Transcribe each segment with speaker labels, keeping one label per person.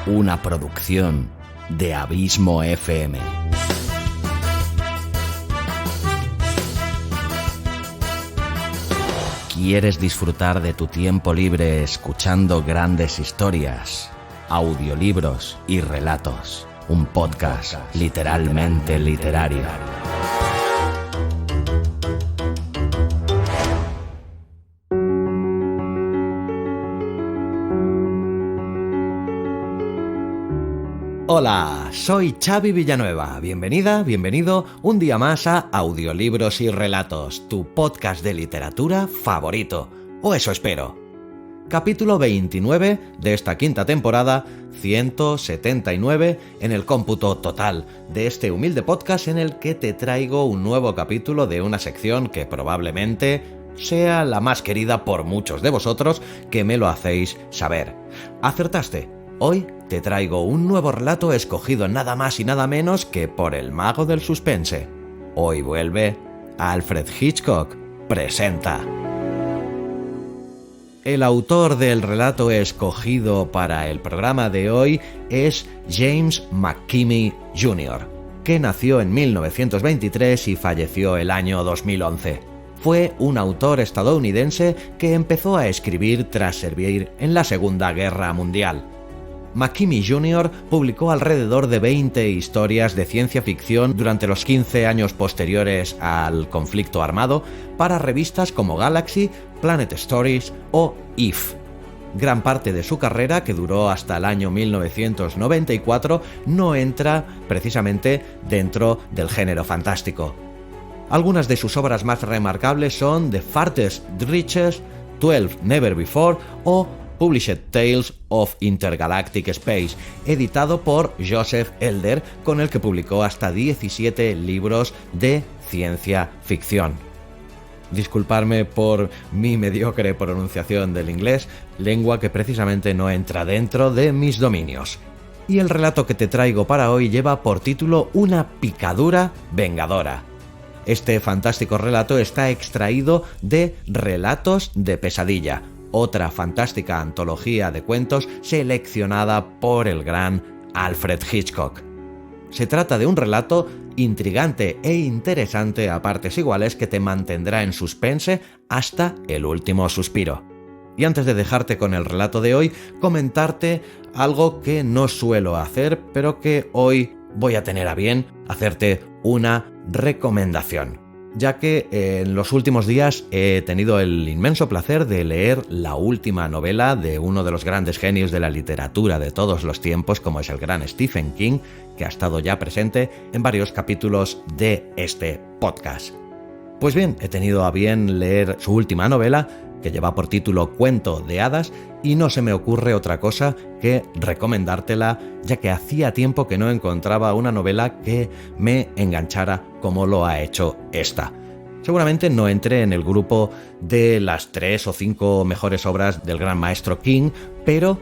Speaker 1: una producción de Abismo FM. ¿Quieres disfrutar de tu tiempo libre escuchando grandes historias, audiolibros y relatos? Un podcast literalmente literario. Hola, soy Xavi Villanueva. Bienvenida, bienvenido un día más a Audiolibros y Relatos, tu podcast de literatura favorito. O eso espero. Capítulo 29 de esta quinta temporada, 179 en el cómputo total de este humilde podcast en el que te traigo un nuevo capítulo de una sección que probablemente sea la más querida por muchos de vosotros que me lo hacéis saber. ¿Acertaste? Hoy te traigo un nuevo relato escogido nada más y nada menos que por el mago del suspense. Hoy vuelve Alfred Hitchcock presenta. El autor del relato escogido para el programa de hoy es James McKimmey Jr., que nació en 1923 y falleció el año 2011. Fue un autor estadounidense que empezó a escribir tras servir en la Segunda Guerra Mundial. McKimmey Jr. publicó alrededor de 20 historias de ciencia ficción durante los 15 años posteriores al conflicto armado para revistas como Galaxy, Planet Stories o If. Gran parte de su carrera, que duró hasta el año 1994, no entra precisamente dentro del género fantástico. Algunas de sus obras más remarcables son The Farthest Reaches, 12 Never Before o Published Tales of Intergalactic Space, editado por Joseph Elder, con el que publicó hasta 17 libros de ciencia ficción. Disculparme por mi mediocre pronunciación del inglés, lengua que precisamente no entra dentro de mis dominios. Y el relato que te traigo para hoy lleva por título Una picadura vengadora. Este fantástico relato está extraído de Relatos de Pesadilla, otra fantástica antología de cuentos seleccionada por el gran Alfred Hitchcock. Se trata de un relato intrigante e interesante a partes iguales que te mantendrá en suspense hasta el último suspiro. Y antes de dejarte con el relato de hoy, comentarte algo que no suelo hacer, pero que hoy voy a tener a bien hacerte una recomendación, ya que en los últimos días he tenido el inmenso placer de leer la última novela de uno de los grandes genios de la literatura de todos los tiempos, como es el gran Stephen King, que ha estado ya presente en varios capítulos de este podcast. Pues bien, he tenido a bien leer su última novela, que lleva por título Cuento de Hadas, y no se me ocurre otra cosa que recomendártela, ya que hacía tiempo que no encontraba una novela que me enganchara como lo ha hecho esta. Seguramente no entré en el grupo de las 3 o 5 mejores obras del gran maestro King, pero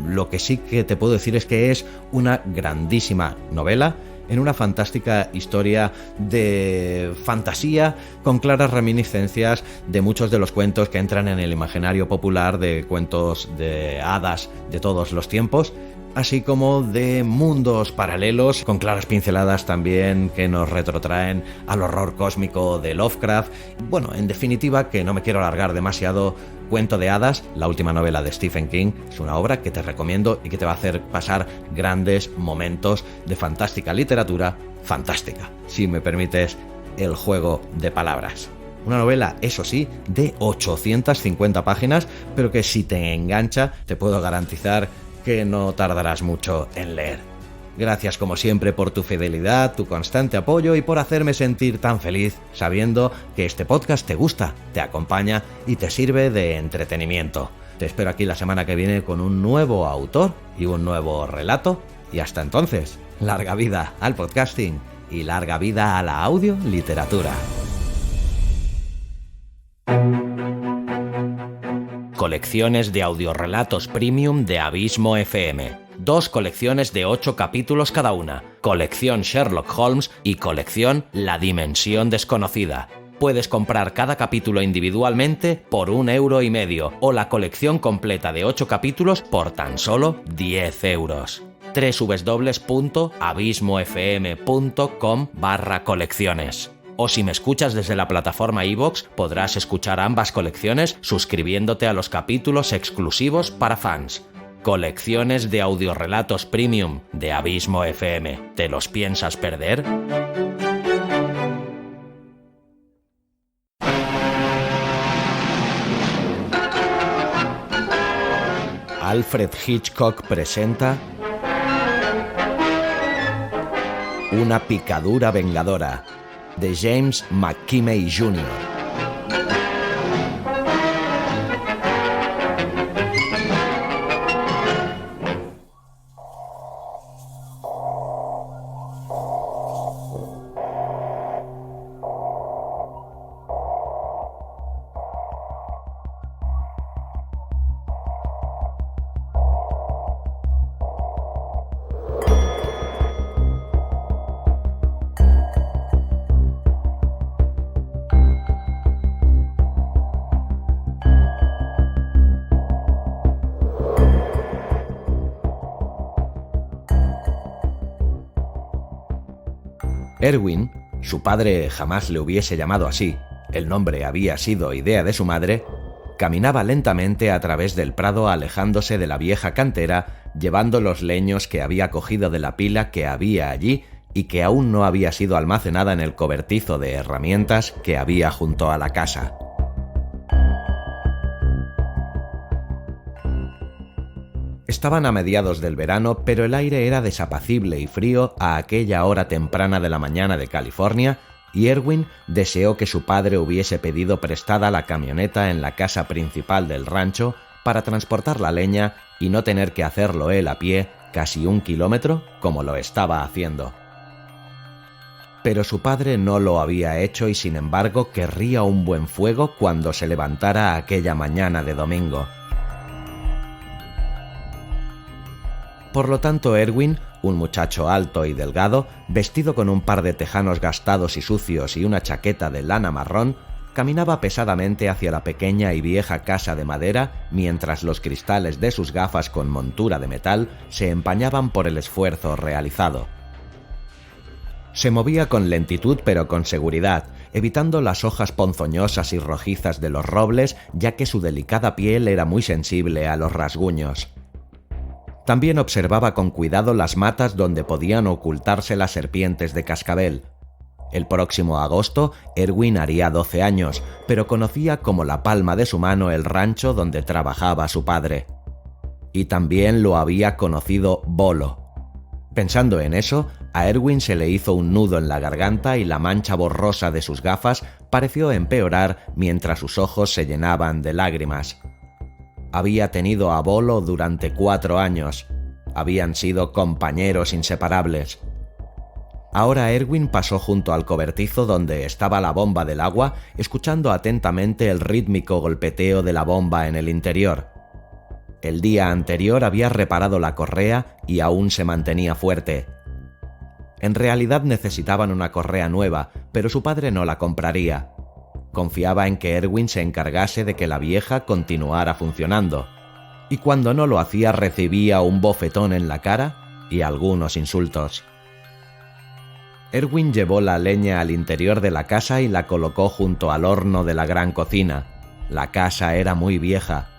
Speaker 1: lo que sí que te puedo decir es que es una grandísima novela en una fantástica historia de fantasía con claras reminiscencias de muchos de los cuentos que entran en el imaginario popular de cuentos de hadas de todos los tiempos, así como de mundos paralelos con claras pinceladas también que nos retrotraen al horror cósmico de Lovecraft. Bueno, en definitiva, que no me quiero alargar demasiado, Cuento de Hadas, la última novela de Stephen King, es una obra que te recomiendo y que te va a hacer pasar grandes momentos de fantástica literatura fantástica, si me permites el juego de palabras. Una novela, eso sí, de 850 páginas, pero que si te engancha, te puedo garantizar que no tardarás mucho en leer. Gracias como siempre por tu fidelidad, tu constante apoyo y por hacerme sentir tan feliz sabiendo que este podcast te gusta, te acompaña y te sirve de entretenimiento. Te espero aquí la semana que viene con un nuevo autor y un nuevo relato. Y hasta entonces, larga vida al podcasting y larga vida a la audioliteratura. Colecciones de audiorelatos premium de Abismo FM. 2 colecciones de 8 capítulos cada una. Colección Sherlock Holmes y colección La Dimensión Desconocida. Puedes comprar cada capítulo individualmente por 1,5 € o la colección completa de 8 capítulos por tan solo 10 €. www.abismofm.com/colecciones. O si me escuchas desde la plataforma iVoox, podrás escuchar ambas colecciones suscribiéndote a los capítulos exclusivos para fans. Colecciones de audiorelatos premium de Abismo FM. ¿Te los piensas perder? Alfred Hitchcock presenta Una picadura vengadora, de James McKimmey Jr. Erwin, su padre jamás le hubiese llamado así, el nombre había sido idea de su madre, caminaba lentamente a través del prado alejándose de la vieja cantera, llevando los leños que había cogido de la pila que había allí y que aún no había sido almacenada en el cobertizo de herramientas que había junto a la casa. Estaban a mediados del verano, pero el aire era desapacible y frío a aquella hora temprana de la mañana de California, y Erwin deseó que su padre hubiese pedido prestada la camioneta en la casa principal del rancho para transportar la leña y no tener que hacerlo él a pie casi 1 kilómetro como lo estaba haciendo. Pero su padre no lo había hecho y sin embargo querría un buen fuego cuando se levantara aquella mañana de domingo. Por lo tanto, Erwin, un muchacho alto y delgado, vestido con un par de tejanos gastados y sucios y una chaqueta de lana marrón, caminaba pesadamente hacia la pequeña y vieja casa de madera mientras los cristales de sus gafas con montura de metal se empañaban por el esfuerzo realizado. Se movía con lentitud pero con seguridad, evitando las hojas ponzoñosas y rojizas de los robles, ya que su delicada piel era muy sensible a los rasguños. También observaba con cuidado las matas donde podían ocultarse las serpientes de cascabel. El próximo agosto, Erwin haría 12 años, pero conocía como la palma de su mano el rancho donde trabajaba su padre. Y también lo había conocido Bolo. Pensando en eso, a Erwin se le hizo un nudo en la garganta y la mancha borrosa de sus gafas pareció empeorar mientras sus ojos se llenaban de lágrimas. Había tenido a Bolo durante 4 años. Habían sido compañeros inseparables. Ahora Erwin pasó junto al cobertizo donde estaba la bomba del agua, escuchando atentamente el rítmico golpeteo de la bomba en el interior. El día anterior había reparado la correa y aún se mantenía fuerte. En realidad necesitaban una correa nueva, pero su padre no la compraría. Confiaba en que Erwin se encargase de que la vieja continuara funcionando, y cuando no lo hacía recibía un bofetón en la cara y algunos insultos. Erwin llevó la leña al interior de la casa y la colocó junto al horno de la gran cocina. La casa era muy vieja.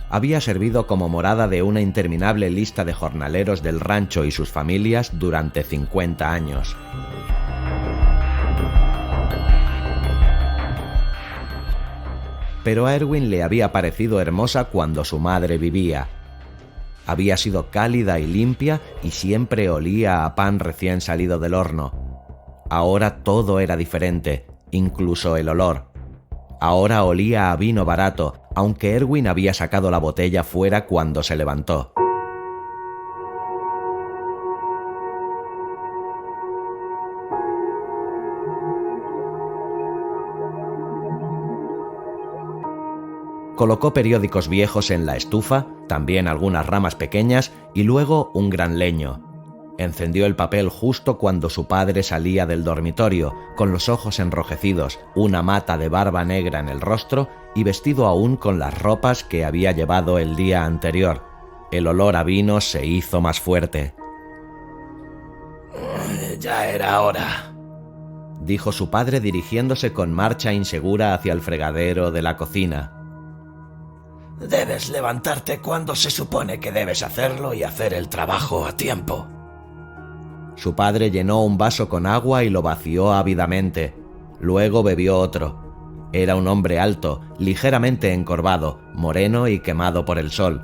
Speaker 1: Había servido como morada de una interminable lista de jornaleros del rancho y sus familias durante 50 años. Pero a Erwin le había parecido hermosa cuando su madre vivía. Había sido cálida y limpia y siempre olía a pan recién salido del horno. Ahora todo era diferente, incluso el olor. Ahora olía a vino barato, aunque Erwin había sacado la botella fuera cuando se levantó. Colocó periódicos viejos en la estufa, también algunas ramas pequeñas y luego un gran leño. Encendió el papel justo cuando su padre salía del dormitorio, con los ojos enrojecidos, una mata de barba negra en el rostro y vestido aún con las ropas que había llevado el día anterior. El olor a vino se hizo más fuerte.
Speaker 2: «Ya era hora»,
Speaker 1: dijo su padre dirigiéndose con marcha insegura hacia el fregadero de la cocina.
Speaker 2: «Debes levantarte cuando se supone que debes hacerlo y hacer el trabajo a tiempo».
Speaker 1: Su padre llenó un vaso con agua y lo vació ávidamente. Luego bebió otro. Era un hombre alto, ligeramente encorvado, moreno y quemado por el sol.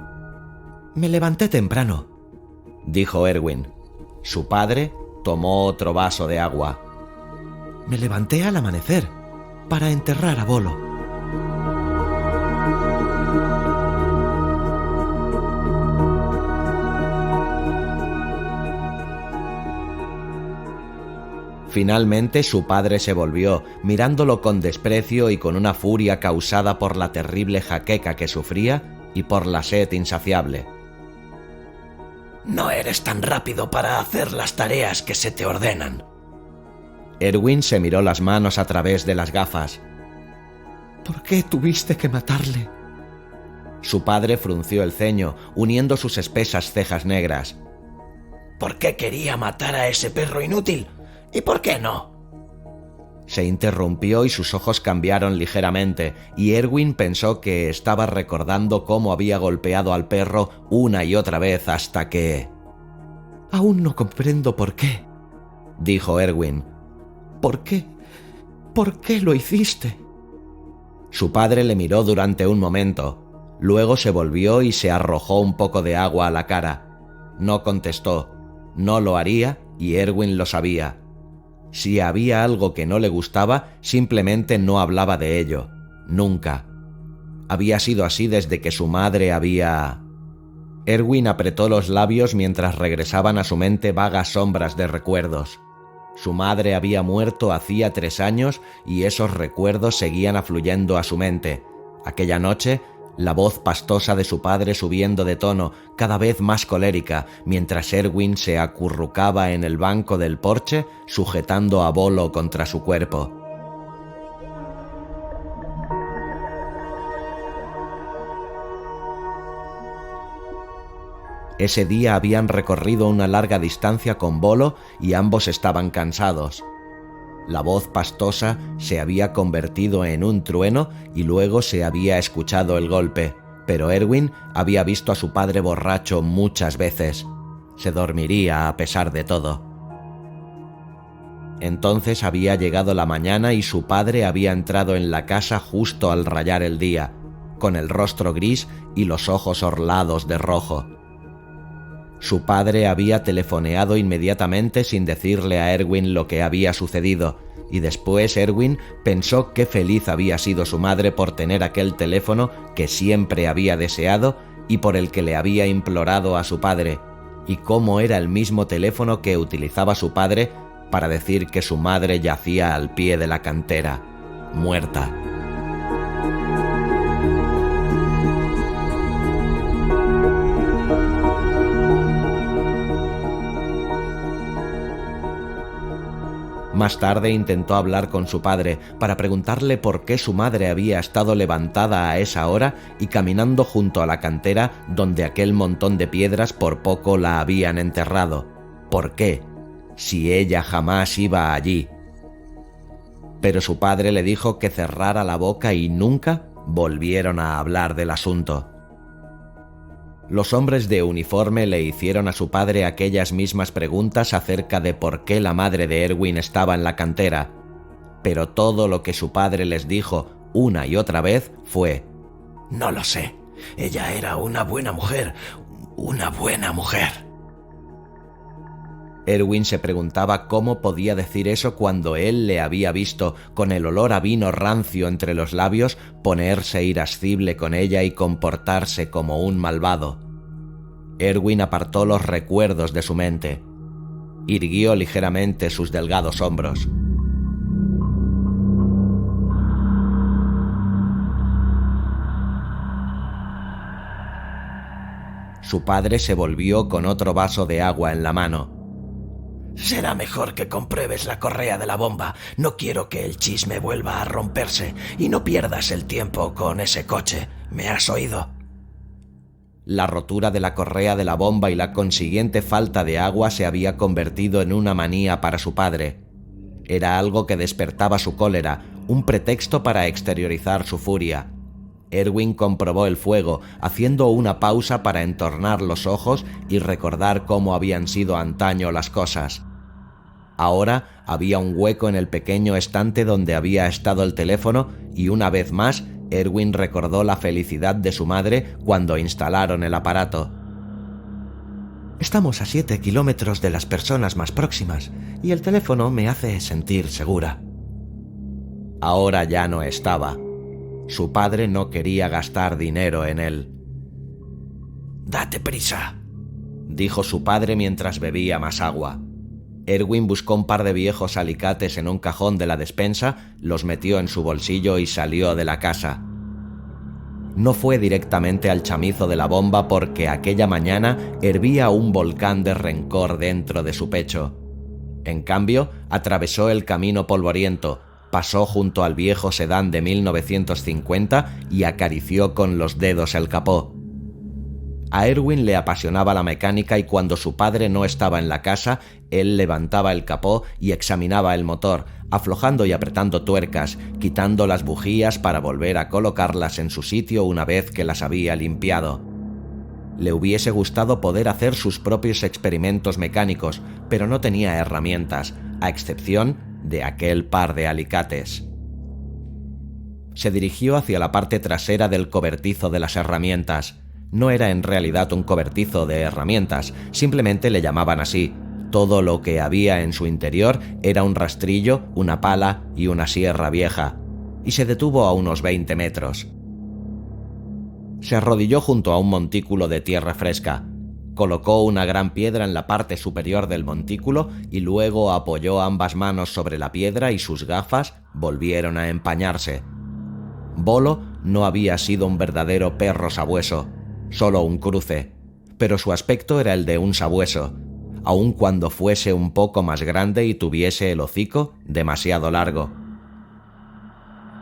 Speaker 1: «Me levanté temprano», dijo Erwin. Su padre tomó otro vaso de agua. «Me levanté al amanecer, para enterrar a Bolo». Finalmente su padre se volvió, mirándolo con desprecio y con una furia causada por la terrible jaqueca que sufría y por la sed insaciable.
Speaker 2: «No eres tan rápido para hacer las tareas que se te ordenan».
Speaker 1: Erwin se miró las manos a través de las gafas.
Speaker 3: «¿Por qué tuviste que matarle?».
Speaker 1: Su padre frunció el ceño, uniendo sus espesas cejas negras.
Speaker 2: «¿Por qué quería matar a ese perro inútil? ¿Y por qué no?».
Speaker 1: Se interrumpió y sus ojos cambiaron ligeramente, y Erwin pensó que estaba recordando cómo había golpeado al perro una y otra vez hasta que...
Speaker 3: «Aún no comprendo por qué»,
Speaker 1: dijo Erwin.
Speaker 3: «¿Por qué? ¿Por qué lo hiciste?».
Speaker 1: Su padre le miró durante un momento. Luego se volvió y se arrojó un poco de agua a la cara. No contestó. No lo haría y Erwin lo sabía. Si había algo que no le gustaba, simplemente no hablaba de ello. Nunca. Había sido así desde que su madre había... Erwin apretó los labios mientras regresaban a su mente vagas sombras de recuerdos. Su madre había muerto hacía 3 años y esos recuerdos seguían afluyendo a su mente. Aquella noche, la voz pastosa de su padre subiendo de tono, cada vez más colérica, mientras Erwin se acurrucaba en el banco del porche, sujetando a Bolo contra su cuerpo. Ese día habían recorrido una larga distancia con Bolo y ambos estaban cansados. La voz pastosa se había convertido en un trueno y luego se había escuchado el golpe, pero Erwin había visto a su padre borracho muchas veces. Se dormiría a pesar de todo. Entonces había llegado la mañana y su padre había entrado en la casa justo al rayar el día, con el rostro gris y los ojos orlados de rojo. Su padre había telefoneado inmediatamente sin decirle a Erwin lo que había sucedido, y después Erwin pensó qué feliz había sido su madre por tener aquel teléfono que siempre había deseado y por el que le había implorado a su padre, y cómo era el mismo teléfono que utilizaba su padre para decir que su madre yacía al pie de la cantera, muerta. Más tarde intentó hablar con su padre para preguntarle por qué su madre había estado levantada a esa hora y caminando junto a la cantera donde aquel montón de piedras por poco la habían enterrado. ¿Por qué? Si ella jamás iba allí. Pero su padre le dijo que cerrara la boca y nunca volvieron a hablar del asunto. Los hombres de uniforme le hicieron a su padre aquellas mismas preguntas acerca de por qué la madre de Erwin estaba en la cantera, pero todo lo que su padre les dijo una y otra vez fue:
Speaker 2: «No lo sé. Ella era una buena mujer. Una buena mujer».
Speaker 1: Erwin se preguntaba cómo podía decir eso cuando él le había visto, con el olor a vino rancio entre los labios, ponerse irascible con ella y comportarse como un malvado. Erwin apartó los recuerdos de su mente. Irguió ligeramente sus delgados hombros. Su padre se volvió con otro vaso de agua en la mano.
Speaker 2: Será mejor que compruebes la correa de la bomba. No quiero que el chisme vuelva a romperse y no pierdas el tiempo con ese coche. ¿Me has oído?
Speaker 1: La rotura de la correa de la bomba y la consiguiente falta de agua se había convertido en una manía para su padre. Era algo que despertaba su cólera, un pretexto para exteriorizar su furia. Erwin comprobó el fuego, haciendo una pausa para entornar los ojos y recordar cómo habían sido antaño las cosas. Ahora había un hueco en el pequeño estante donde había estado el teléfono y una vez más Erwin recordó la felicidad de su madre cuando instalaron el aparato.
Speaker 3: Estamos a 7 kilómetros de las personas más próximas y el teléfono me hace sentir segura.
Speaker 1: Ahora ya no estaba. Su padre no quería gastar dinero en él.
Speaker 2: «Date prisa»,
Speaker 1: dijo su padre mientras bebía más agua. Erwin buscó un par de viejos alicates en un cajón de la despensa, los metió en su bolsillo y salió de la casa. No fue directamente al chamizo de la bomba porque aquella mañana hervía un volcán de rencor dentro de su pecho. En cambio, atravesó el camino polvoriento, pasó junto al viejo sedán de 1950 y acarició con los dedos el capó. A Erwin le apasionaba la mecánica y cuando su padre no estaba en la casa, él levantaba el capó y examinaba el motor, aflojando y apretando tuercas, quitando las bujías para volver a colocarlas en su sitio una vez que las había limpiado. Le hubiese gustado poder hacer sus propios experimentos mecánicos, pero no tenía herramientas, a excepción de aquel par de alicates. Se dirigió hacia la parte trasera del cobertizo de las herramientas. No era en realidad un cobertizo de herramientas, simplemente le llamaban así. Todo lo que había en su interior era un rastrillo, una pala y una sierra vieja, y se detuvo a unos 20 metros. Se arrodilló junto a un montículo de tierra fresca. Colocó una gran piedra en la parte superior del montículo y luego apoyó ambas manos sobre la piedra y sus gafas volvieron a empañarse. Bolo no había sido un verdadero perro sabueso, solo un cruce, pero su aspecto era el de un sabueso, aun cuando fuese un poco más grande y tuviese el hocico demasiado largo.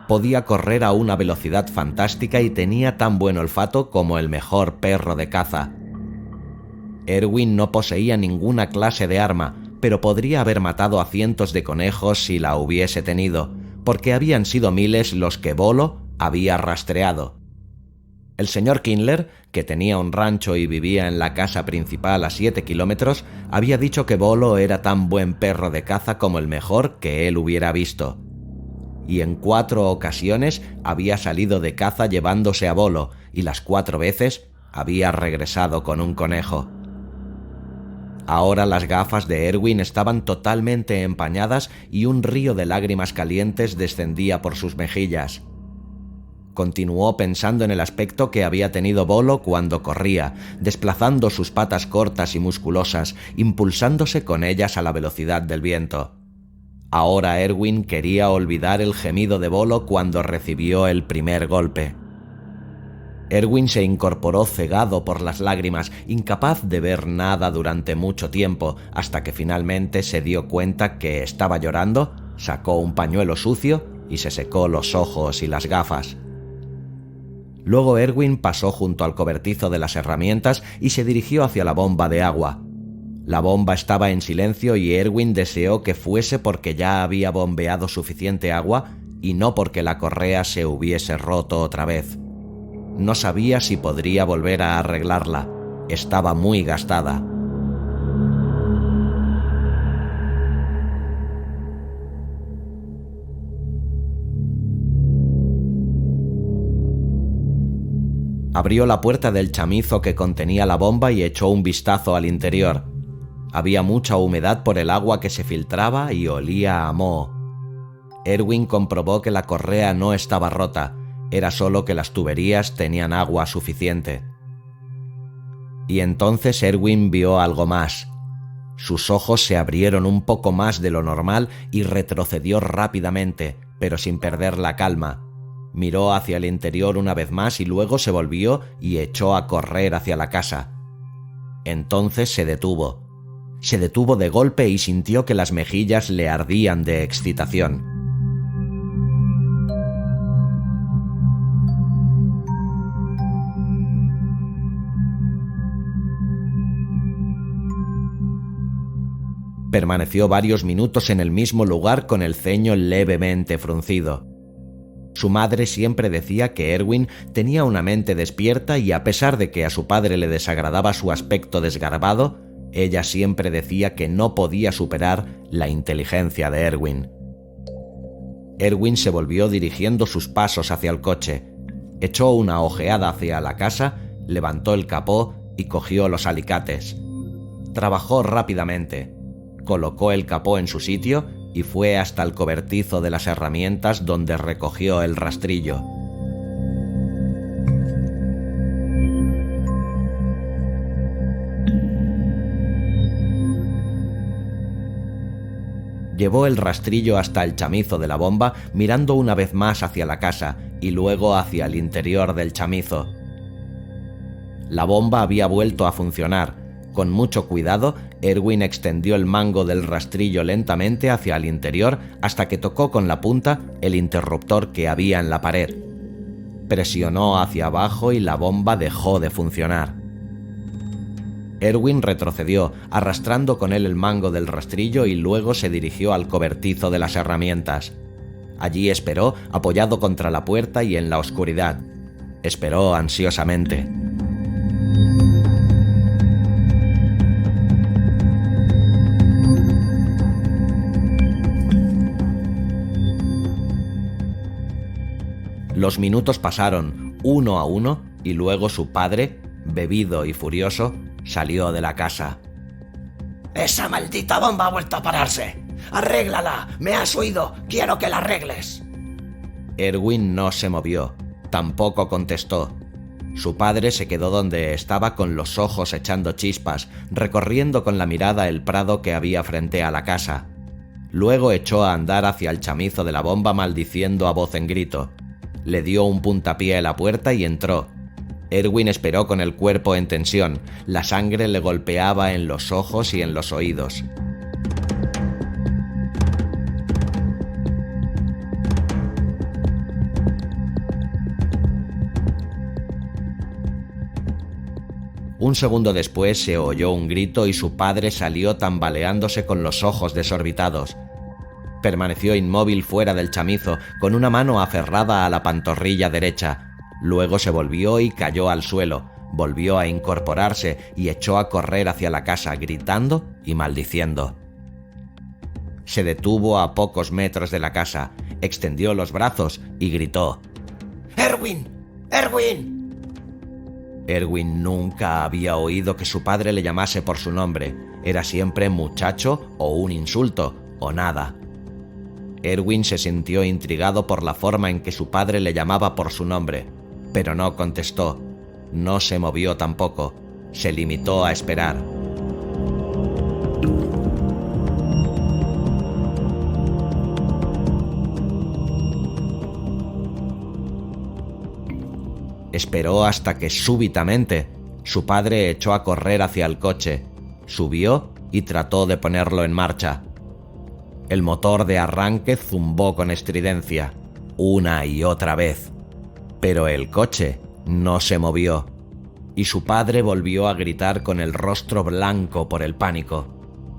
Speaker 1: Podía correr a una velocidad fantástica y tenía tan buen olfato como el mejor perro de caza. Erwin no poseía ninguna clase de arma, pero podría haber matado a cientos de conejos si la hubiese tenido, porque habían sido miles los que Bolo había rastreado. El señor Kindler, que tenía un rancho y vivía en la casa principal a 7 kilómetros, había dicho que Bolo era tan buen perro de caza como el mejor que él hubiera visto. Y en 4 ocasiones había salido de caza llevándose a Bolo, y las 4 veces había regresado con un conejo. Ahora las gafas de Erwin estaban totalmente empañadas y un río de lágrimas calientes descendía por sus mejillas. Continuó pensando en el aspecto que había tenido Bolo cuando corría, desplazando sus patas cortas y musculosas, impulsándose con ellas a la velocidad del viento. Ahora Erwin quería olvidar el gemido de Bolo cuando recibió el primer golpe. Erwin se incorporó cegado por las lágrimas, incapaz de ver nada durante mucho tiempo, hasta que finalmente se dio cuenta que estaba llorando, sacó un pañuelo sucio y se secó los ojos y las gafas. Luego Erwin pasó junto al cobertizo de las herramientas y se dirigió hacia la bomba de agua. La bomba estaba en silencio y Erwin deseó que fuese porque ya había bombeado suficiente agua y no porque la correa se hubiese roto otra vez. No sabía si podría volver a arreglarla. Estaba muy gastada. Abrió la puerta del chamizo que contenía la bomba y echó un vistazo al interior. Había mucha humedad por el agua que se filtraba y olía a moho. Erwin comprobó que la correa no estaba rota, era solo que las tuberías tenían agua suficiente. Y entonces Erwin vio algo más. Sus ojos se abrieron un poco más de lo normal y retrocedió rápidamente, pero sin perder la calma. Miró hacia el interior una vez más y luego se volvió y echó a correr hacia la casa. Entonces se detuvo. Se detuvo de golpe y sintió que las mejillas le ardían de excitación. Permaneció varios minutos en el mismo lugar con el ceño levemente fruncido. Su madre siempre decía que Erwin tenía una mente despierta y a pesar de que a su padre le desagradaba su aspecto desgarbado, ella siempre decía que no podía superar la inteligencia de Erwin. Erwin se volvió dirigiendo sus pasos hacia el coche, echó una ojeada hacia la casa, levantó el capó y cogió los alicates. Trabajó rápidamente, colocó el capó en su sitio y fue hasta el cobertizo de las herramientas donde recogió el rastrillo. Llevó el rastrillo hasta el chamizo de la bomba, mirando una vez más hacia la casa y luego hacia el interior del chamizo. La bomba había vuelto a funcionar. Con mucho cuidado, Erwin extendió el mango del rastrillo lentamente hacia el interior hasta que tocó con la punta el interruptor que había en la pared. Presionó hacia abajo y la bomba dejó de funcionar. Erwin retrocedió, arrastrando con él el mango del rastrillo y luego se dirigió al cobertizo de las herramientas. Allí esperó, apoyado contra la puerta y en la oscuridad. Esperó ansiosamente. Los minutos pasaron uno a uno y luego su padre, bebido y furioso, salió de la casa.
Speaker 2: ¡Esa maldita bomba ha vuelto a pararse! ¡Arréglala! ¡Me has oído! ¡Quiero que la arregles!
Speaker 1: Erwin no se movió, tampoco contestó. Su padre se quedó donde estaba con los ojos echando chispas, recorriendo con la mirada el prado que había frente a la casa. Luego echó a andar hacia el chamizo de la bomba maldiciendo a voz en grito. Le dio un puntapié a la puerta y entró. Erwin esperó con el cuerpo en tensión. La sangre le golpeaba en los ojos y en los oídos. Un segundo después se oyó un grito y su padre salió tambaleándose con los ojos desorbitados. Permaneció inmóvil fuera del chamizo, con una mano aferrada a la pantorrilla derecha. Luego se volvió y cayó al suelo, volvió a incorporarse y echó a correr hacia la casa, gritando y maldiciendo. Se detuvo a pocos metros de la casa, extendió los brazos y gritó:
Speaker 2: ¡Erwin! ¡Erwin!
Speaker 1: Erwin nunca había oído que su padre le llamase por su nombre. Era siempre muchacho o un insulto, o nada. Erwin se sintió intrigado por la forma en que su padre le llamaba por su nombre, pero no contestó, no se movió tampoco, se limitó a esperar. Esperó hasta que súbitamente su padre echó a correr hacia el coche, subió y trató de ponerlo en marcha. El motor de arranque zumbó con estridencia, una y otra vez. Pero el coche no se movió, y su padre volvió a gritar con el rostro blanco por el pánico.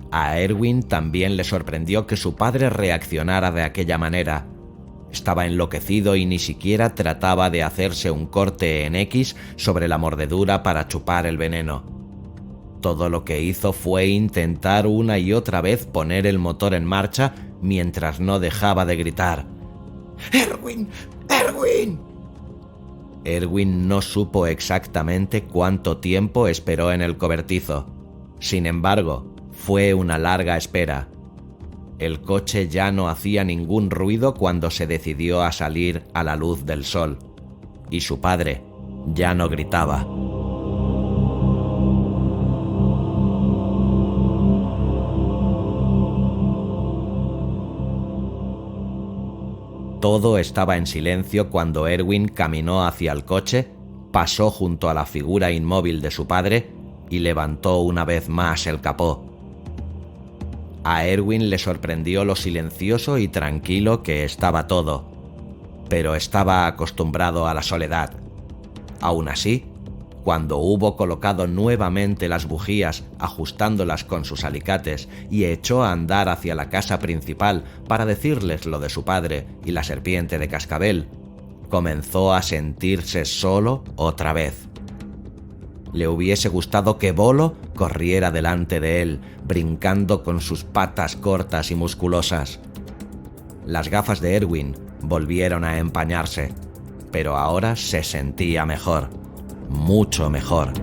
Speaker 1: A Erwin también le sorprendió que su padre reaccionara de aquella manera. Estaba enloquecido y ni siquiera trataba de hacerse un corte en X sobre la mordedura para chupar el veneno. Todo lo que hizo fue intentar una y otra vez poner el motor en marcha mientras no dejaba de gritar:
Speaker 2: ¡Erwin! ¡Erwin!
Speaker 1: Erwin no supo exactamente cuánto tiempo esperó en el cobertizo. Sin embargo, fue una larga espera. El coche ya no hacía ningún ruido cuando se decidió a salir a la luz del sol, y su padre ya no gritaba. Todo estaba en silencio cuando Erwin caminó hacia el coche, pasó junto a la figura inmóvil de su padre y levantó una vez más el capó. A Erwin le sorprendió lo silencioso y tranquilo que estaba todo, pero estaba acostumbrado a la soledad. Aún así, cuando hubo colocado nuevamente las bujías, ajustándolas con sus alicates, y echó a andar hacia la casa principal para decirles lo de su padre y la serpiente de cascabel, comenzó a sentirse solo otra vez. Le hubiese gustado que Bolo corriera delante de él, brincando con sus patas cortas y musculosas. Las gafas de Erwin volvieron a empañarse, pero ahora se sentía mejor, mucho mejor.